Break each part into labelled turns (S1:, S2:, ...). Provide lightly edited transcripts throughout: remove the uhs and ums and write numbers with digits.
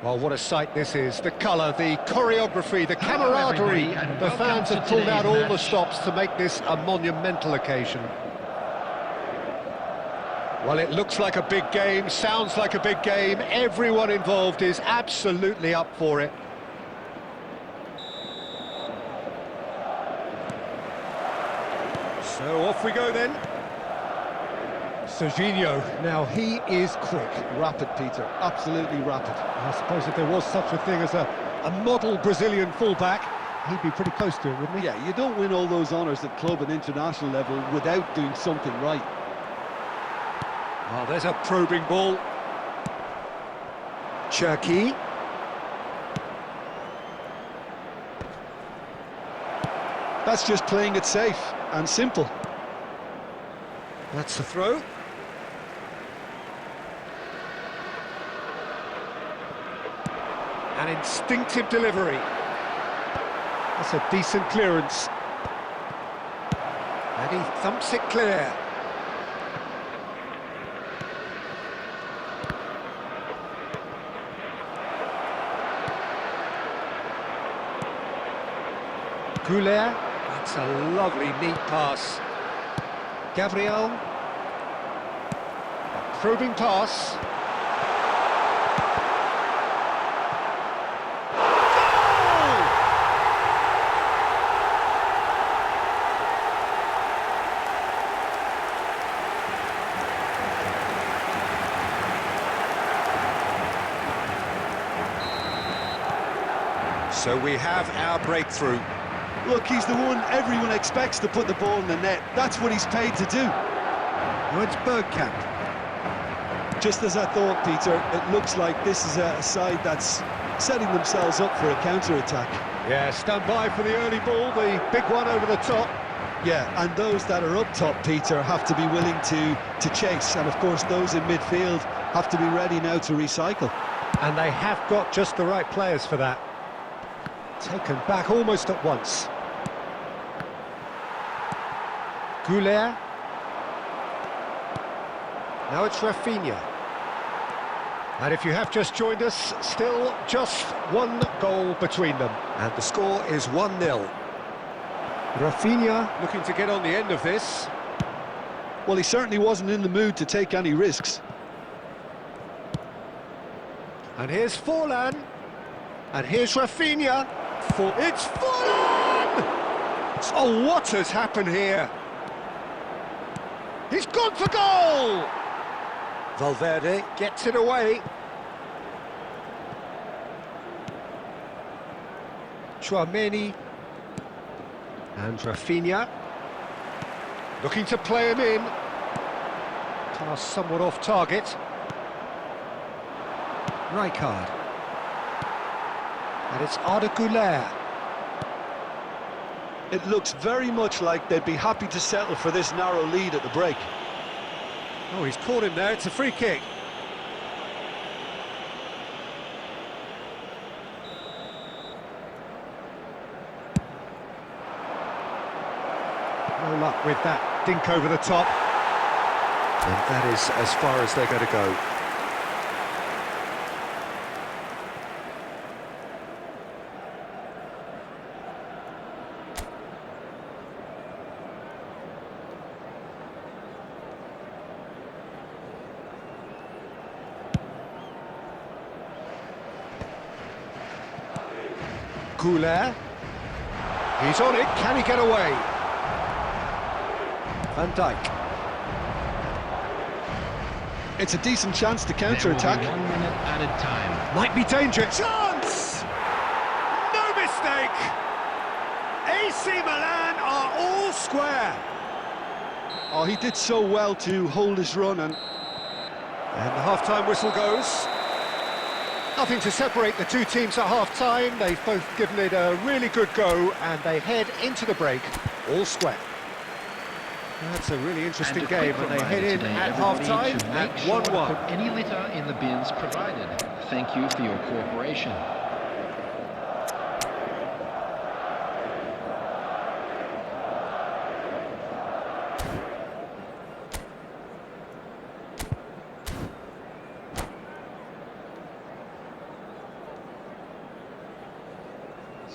S1: Well, what a sight this is. The colour, the choreography, the camaraderie.
S2: Hello, everybody, and
S1: The fans
S2: welcome
S1: have
S2: to
S1: pulled out
S2: today's
S1: all the
S2: match.
S1: stops to make this a monumental occasion. Well, it looks like a big game, sounds like a big game. Everyone involved is absolutely up for it. So off we go then. Serginho, now he is quick.
S3: Rapid, Peter, absolutely rapid.
S1: I suppose if there was such a thing as a model Brazilian fullback, he'd be pretty close to it, wouldn't he?
S3: Yeah, you don't win all those honours at club and international level without doing something right.
S1: Oh, there's a probing ball. Cherky.
S3: That's just playing it safe and simple.
S1: That's the throw. An instinctive delivery. That's a decent clearance. And he thumps it clear. Goulet. That's a lovely, neat pass. Gabriel. A probing pass. Goal! So we have our breakthrough.
S3: Look, he's the one everyone expects to put the ball in the net. That's what he's paid to do.
S1: Now it's Bergkamp.
S3: Just as I thought, Peter, it looks like this is a side that's setting themselves up for a counter-attack.
S1: Yeah, stand by for the early ball, the big one over the top.
S3: Yeah, and those that are up top, Peter, have to be willing to chase. And, of course, those in midfield have to be ready now to recycle.
S1: And they have got just the right players for that. Taken back almost at once. Goulet. Now it's Rafinha. And if you have just joined us, still just one goal between them. And the score is 1-0. Rafinha looking to get on the end of this.
S3: Well, he certainly wasn't in the mood to take any risks.
S1: And here's Forlan. And here's Rafinha. It's Forlan! Oh, what has happened here? He's gone for goal! Valverde gets it away. Chouameni. And Rafinha. Looking to play him in. Pass somewhat off target. Rijkaard. And it's Arda Güler.
S3: It looks very much like they'd be happy to settle for this narrow lead at the break.
S1: Oh, he's caught him there. It's a free kick. No luck with that dink over the top. And that is as far as they're going to go. Goulet. He's on it. Can he get away? Van Dijk.
S3: It's a decent chance to
S2: There will be
S3: counter-attack.
S2: 1 minute added time.
S1: Might be dangerous. Chance! No mistake! AC Milan are all square.
S3: Oh, he did so well to hold his run and
S1: And the half-time whistle goes. Nothing to separate the two teams at half-time. They've both given it a really good go, and they head into the break all square. That's a really interesting
S2: And a
S1: game,
S2: quick
S1: and they head
S2: reminder
S1: in
S2: today,
S1: at
S2: everybody,
S1: half-time
S2: to
S1: at
S2: make sure to
S1: 1-1.
S2: put any litter in the bins provided. Thank you for your cooperation.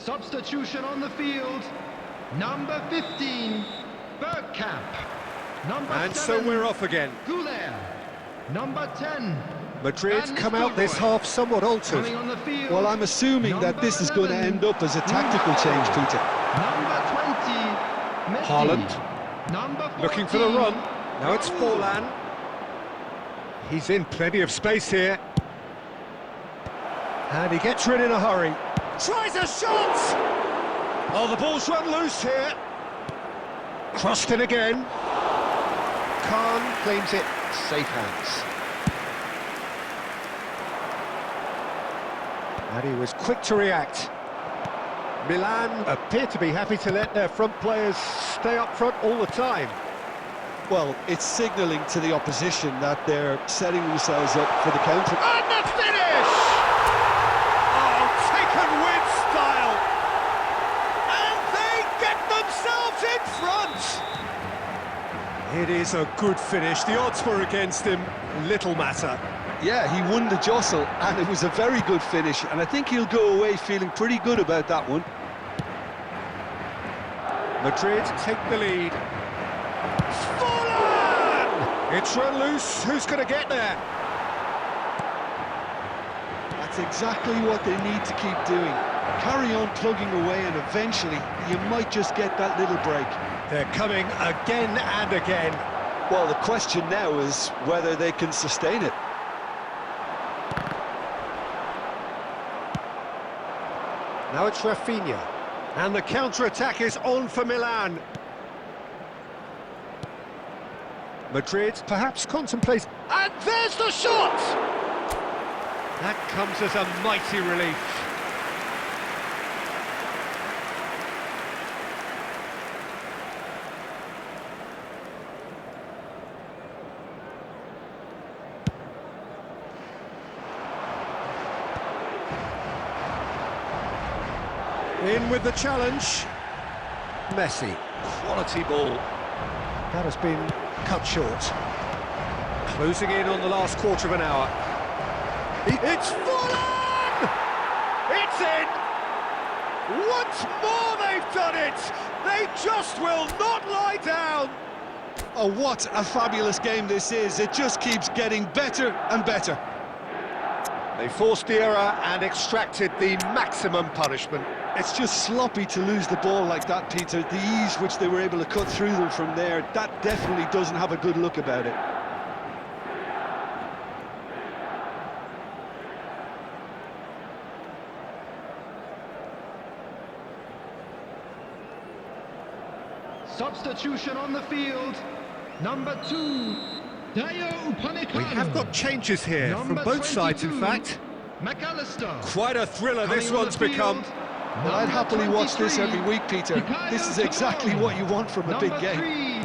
S2: Substitution on the field. Number 15, Bergkamp. Number
S1: And
S2: 7,
S1: so we're off again.
S2: Goulet. Number 10.
S1: Madrid
S2: Van
S1: come out this
S2: Nistelrooy.
S1: half somewhat altered.
S2: Coming on the field.
S3: Well, I'm assuming that this is going to end up as a tactical change, Peter.
S2: Number 20, Messi.
S1: Haaland.
S2: Number 14,
S1: Looking for the run. Now it's
S2: Raul.
S1: Forlan. He's in plenty of space here. And he gets rid in a hurry. Tries a shot! Oh, the ball's run loose here. Crossed in again. Khan claims it. Safe hands. And he was quick to react. Milan appear to be happy to let their front players stay up front all the time.
S3: Well, it's signalling to the opposition that they're setting themselves up for the counter.
S1: And the finish! Oh, taken with style! And they get themselves in front! It is a good finish. The odds were against him. Little matter.
S3: Yeah, he won the jostle, and it was a very good finish, and I think he'll go away feeling pretty good about that one.
S1: Madrid take the lead. Forlan! It's run loose. Who's going to get there?
S3: That's exactly what they need to keep doing. Carry on plugging away, and eventually you might just get that little break.
S1: They're coming again and again.
S3: Well, the question now is whether they can sustain it.
S1: Now it's Rafinha. And the counter-attack is on for Milan. Madrid perhaps contemplates... And there's the shot! That comes as a mighty relief. In with the challenge. Messi, quality ball. That has been cut short. Closing in on the last quarter of an hour. It's Forlan! It's in! Once more they've done it! They just will not lie down!
S3: Oh, what a fabulous game this is. It just keeps getting better and better.
S1: They forced the error and extracted the maximum punishment.
S3: It's just sloppy to lose the ball like that, Peter. The ease which they were able to cut through them from there, that definitely doesn't have a good look about it.
S2: Substitution on the field. Number 2, Dayo Upamecano.
S1: We have got changes here from both sides, in fact.
S2: McAllister.
S1: Quite a thriller this
S2: Coming on
S1: one's
S2: the field.
S1: become.
S3: Well, I'd happily watch this every week, Peter. This is exactly what you want from a big game.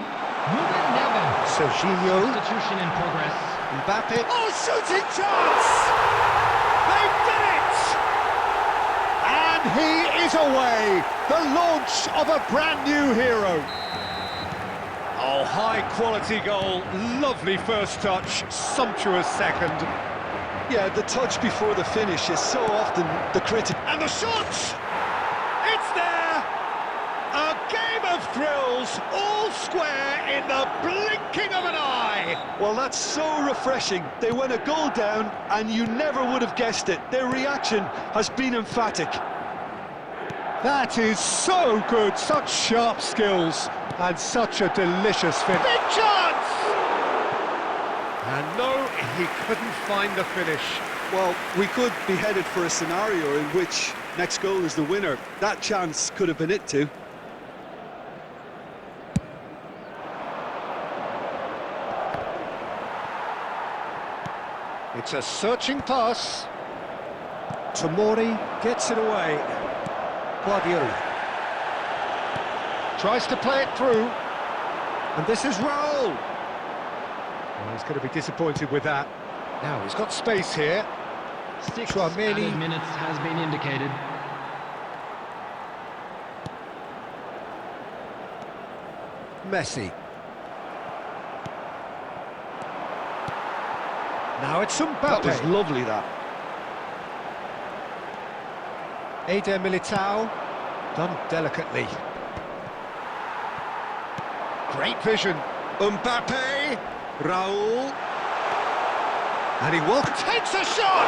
S1: Serginho.
S2: Substitution in progress.
S1: Mbappe. Oh, shooting chance! They've done it! And he is away! The launch of a brand new hero. Oh, high-quality goal. Lovely first touch. Sumptuous second.
S3: Yeah, the touch before the finish is so often the critic.
S1: And the shot! It's there! A game of thrills, all square in the blinking of an eye!
S3: Well, that's so refreshing. They went a goal down, and you never would have guessed it. Their reaction has been emphatic.
S1: That is so good, such sharp skills, and such a delicious finish. Big chance! And no, he couldn't find the finish.
S3: Well, we could be headed for a scenario in which next goal is the winner. That chance could have been it too.
S1: It's a searching pass. Tomori gets it away. Guardiola tries to play it through. And this is Raul. Well, he's going to be disappointed with that. Now, he's got space here.
S2: 6
S1: Tchouaméni.
S2: added minutes has been indicated.
S1: Messi. Now it's Mbappe.
S3: That was lovely, that.
S1: Eder Militao. Done delicately. Great vision. Mbappe. Raul. And he takes a shot!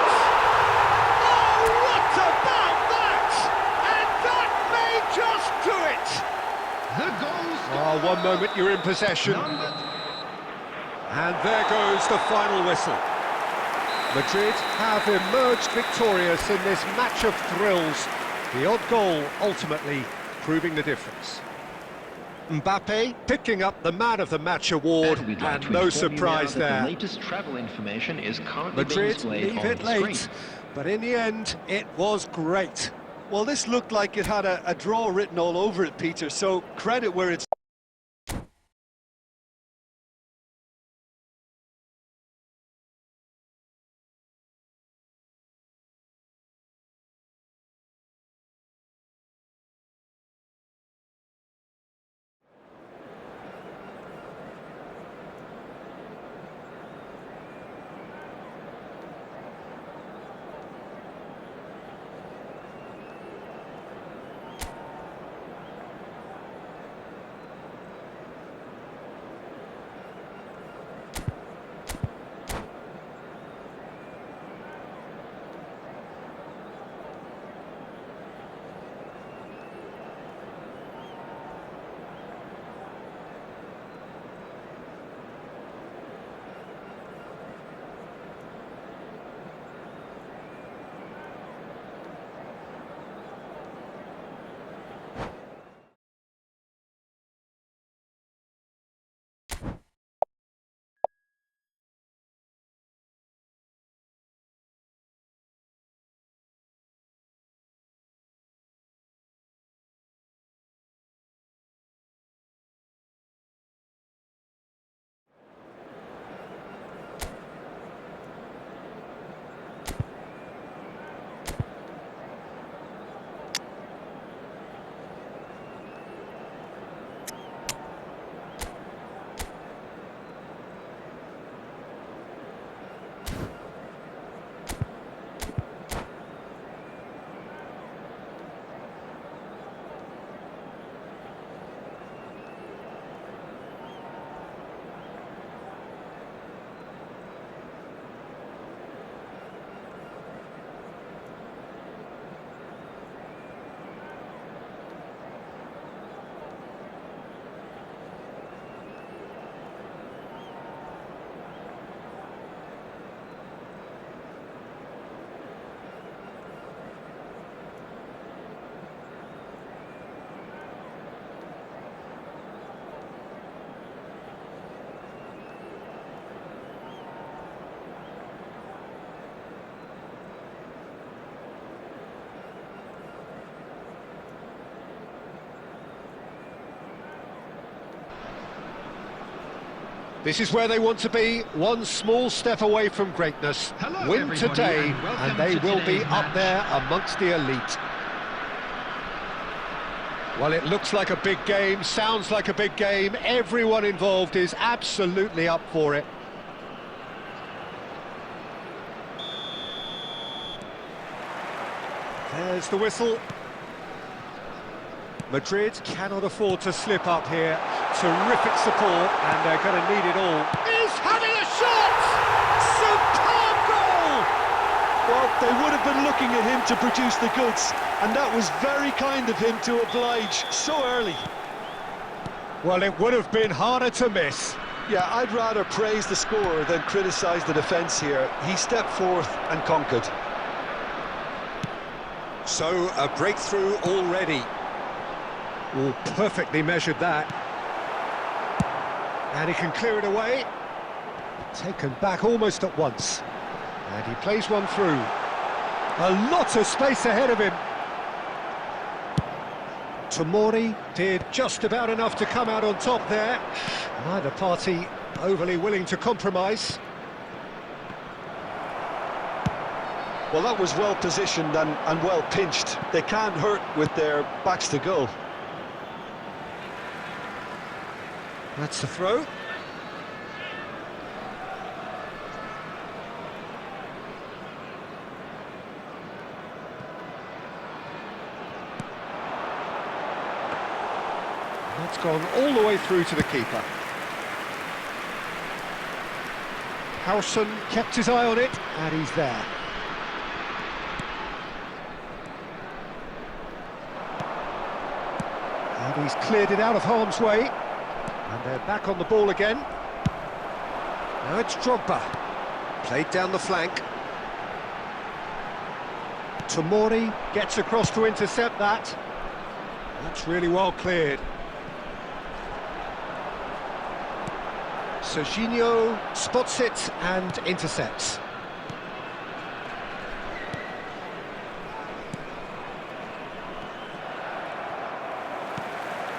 S1: Oh, what about that? And that may just do it!
S2: The goal
S1: Oh, one moment you're in possession. And there goes the final whistle. Madrid have emerged victorious in this match of thrills. The odd goal ultimately proving the difference. Mbappe picking up the Man of the Match award, and no surprise there.
S4: The latest travel information is currently being
S1: Madrid
S4: displayed
S1: leave
S4: on
S1: it
S4: the
S1: late,
S4: screen.
S1: but in the end, it was great.
S3: Well, this looked like it had a draw written all over it, Peter, so credit where it's
S1: This is where they want to be, one small step away from greatness.
S2: Hello,
S1: Win
S2: everybody,
S1: today,
S2: and welcome
S1: and they
S2: to
S1: will be
S2: today's
S1: up
S2: match.
S1: there amongst the elite. Well, it looks like a big game, sounds like a big game. Everyone involved is absolutely up for it. There's the whistle. Madrid cannot afford to slip up here. Terrific support, and they're going to need it all. He's having a shot! Superb goal!
S3: well, they would have been looking at him to produce the goods, and that was very kind of him to oblige so early.
S1: Well, it would have been harder to miss.
S3: Yeah, I'd rather praise the scorer than criticise the defence here. He stepped forth and conquered.
S1: So, a breakthrough already. Oh, perfectly measured that. And he can clear it away. Taken back almost at once. And he plays one through. A lot of space ahead of him. Tomori did just about enough to come out on top there. Neither party overly willing to compromise.
S3: Well, that was well positioned and well pinched. They can't hurt with their backs to goal.
S1: That's the throw. That's gone all the way through to the keeper. Howson kept his eye on it, and he's there. And he's cleared it out of harm's way. And they're back on the ball again. Now it's Drogba. Played down the flank. Tomori gets across to intercept that. That's really well cleared. Serginho spots it and intercepts.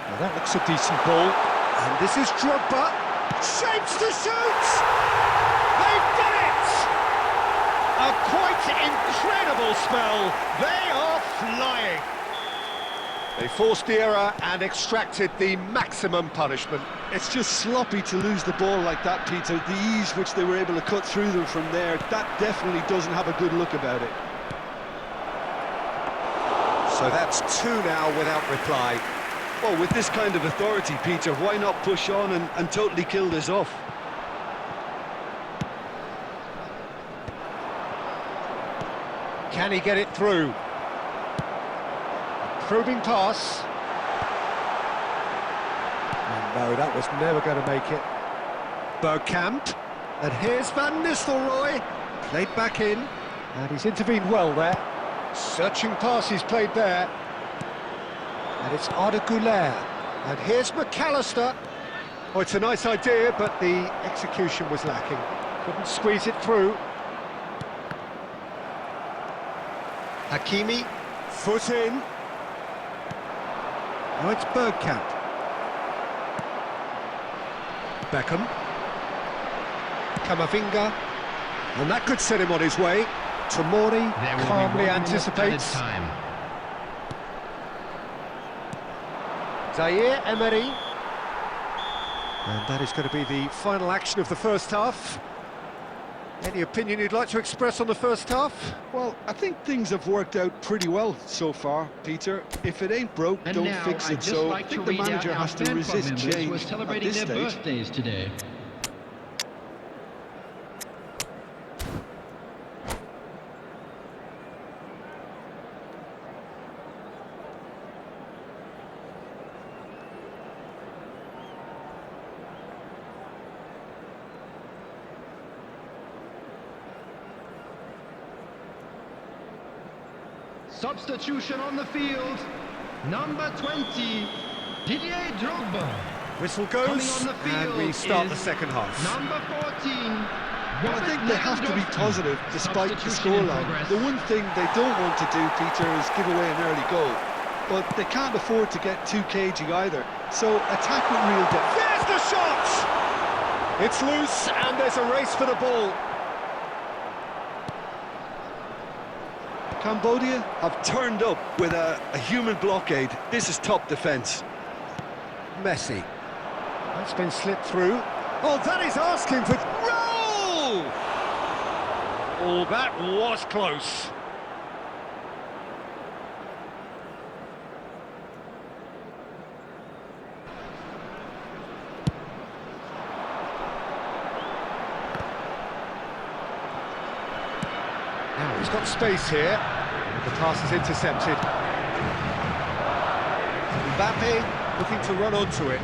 S1: Well, that looks a decent ball. And this is Drogba. Shapes to shoot! They've done it! A quite incredible spell. They are flying. They forced the error and extracted the maximum punishment.
S3: It's just sloppy to lose the ball like that, Peter. The ease which they were able to cut through them from there, that definitely doesn't have a good look about it.
S1: So that's two now without reply.
S3: Well, with this kind of authority, Peter, why not push on and totally kill this off?
S1: Can he get it through? Probing pass. And no, that was never going to make it. Bergkamp. And here's Van Nistelrooy. Played back in. And he's intervened well there. Searching pass he's played there. And it's Arda Güler. And here's McAllister. Oh, it's a nice idea, but the execution was lacking. Couldn't squeeze it through. Hakimi. Foot in. Oh, it's Bergkamp. Beckham. Camavinga. And that could set him on his way. Tomori calmly anticipates. Zaire Emery. And that is going to be the final action of the first half. Any opinion you'd like to express on the first half?
S3: Well, I think things have worked out pretty well so far, Peter. If it ain't broke,
S2: And
S3: don't
S2: now,
S3: fix it.
S2: I'd just
S3: So
S2: like
S3: I think
S2: to
S3: the
S2: read
S3: manager
S2: out
S3: has
S2: our
S3: to
S2: fan
S3: resist
S2: club members
S3: change
S2: who are
S3: at
S2: celebrating
S3: this
S2: their
S3: stage.
S2: birthdays today. Substitution on the field, number 20, Didier Drogba.
S1: Whistle
S2: Coming
S1: goes,
S2: on the field
S1: and we start the
S2: is
S1: second half.
S2: Number 14,
S3: Well, I think they have to be positive despite the scoreline. The one thing they don't want to do, Peter, is give away an early goal. But they can't afford to get too cagey either. So attack with real depth.
S1: There's the shot! It's loose, and there's a race for the ball.
S3: Cambodia have turned up with a human blockade. This is top defence.
S1: Messi. That's been slipped through. Oh, that is asking for... Roll! Oh, that was close. Now, he's got space here. The pass is intercepted. Mbappe looking to run onto it.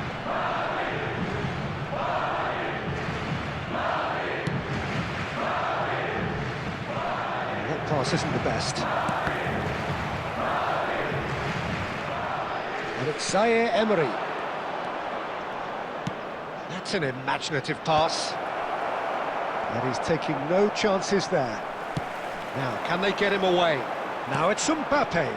S1: That pass isn't the best. And it's Zaire Emery. That's an imaginative pass. And he's taking no chances there. Now, can they get him away? Now it's Mbappe.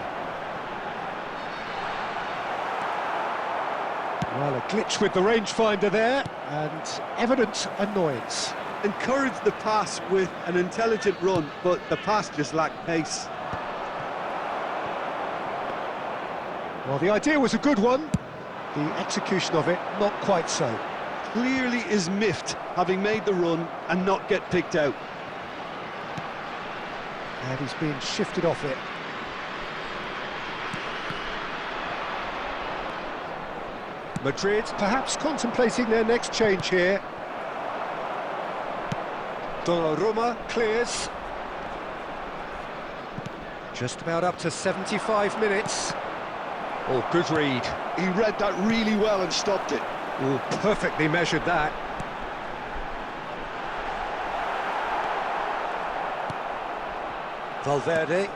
S1: Well, a glitch with the rangefinder there, and evident annoyance.
S3: Encourage the pass with an intelligent run, but the pass just lacked pace.
S1: Well, the idea was a good one. The execution of it, not quite so.
S3: Clearly is miffed, having made the run and not get picked out.
S1: And he's being shifted off it. Madrid perhaps contemplating their next change here. Donnarumma clears. Just about up to 75 minutes. Oh, good read.
S3: He read that really well and stopped it.
S1: Oh, perfectly measured that. Valverde.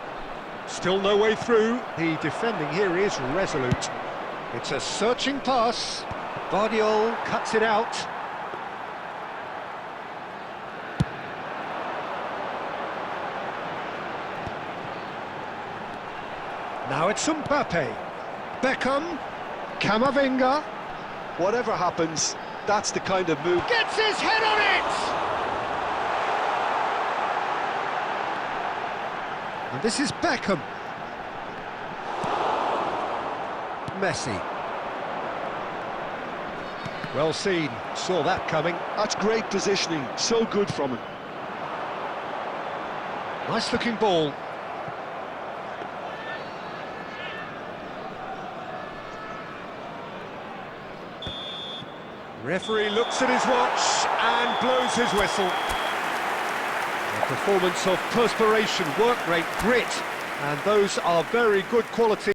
S1: Still no way through. The defending here is resolute. It's a searching pass. Guardiola cuts it out. Now it's Mbappe. Beckham. Camavinga.
S3: Whatever happens, that's the kind of move.
S1: Gets his head on it! And this is Beckham. Messi. Well seen, saw that coming.
S3: That's great positioning, so good from him.
S1: Nice looking ball. Referee looks at his watch and blows his whistle. A performance of perspiration, work rate, grit, and those are very good quality.